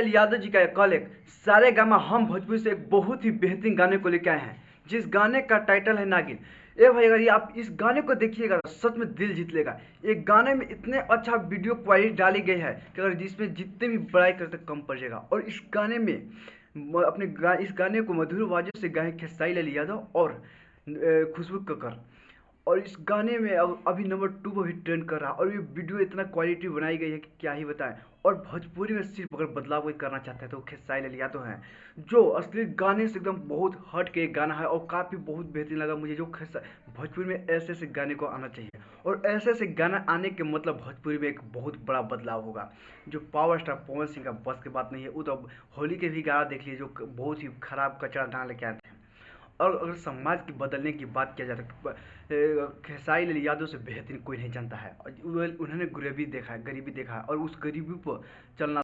लाल यादव जी का कल एक सारे गामा हम भोजपुरी से एक बहुत ही बेहतरीन गाने को लेके आए हैं, जिस गाने का टाइटल है नागिन। ए भाई, अगर ये आप इस गाने को देखिएगा तो सच में दिल जीत लेगा। ये गाने में इतने अच्छा वीडियो क्वालिटी डाली गई है कि अगर जिसमें जितने भी बड़ाई करते कम पड़ जाएगा। और इस गाने में इस गाने को मधुर आवाज़ों से गाए खेसारी लाल यादव और खुशबू कक्कर। और इस गाने में अभी नंबर 2 पर भी ट्रेंड कर रहा है। और ये वीडियो इतना क्वालिटी बनाई गई है कि क्या ही बताएं। और भोजपुरी में सिर्फ अगर बदलाव कोई करना चाहते हैं तो खेसारी लाल यादव हैं, जो असली गाने से एकदम बहुत हट के एक गाना है और काफ़ी बहुत बेहतरीन लगा मुझे। जो भोजपुरी में ऐसे ऐसे गाने को आना चाहिए, और ऐसे ऐसे गाना आने के मतलब भोजपुरी में एक बहुत बड़ा बदलाव होगा। जो पावर स्टार पवन सिंह का बस की बात नहीं है। वो तो अब होली के भी गाना देख लीजिए, जो बहुत ही खराब कचरा गाना लेके आए थे। और अगर समाज के बदलने की बात किया जाए तो खेसारी लाल यादव से बेहतरीन कोई नहीं जानता है। और उन्होंने गरीबी देखा है, और उस गरीबी पर चलना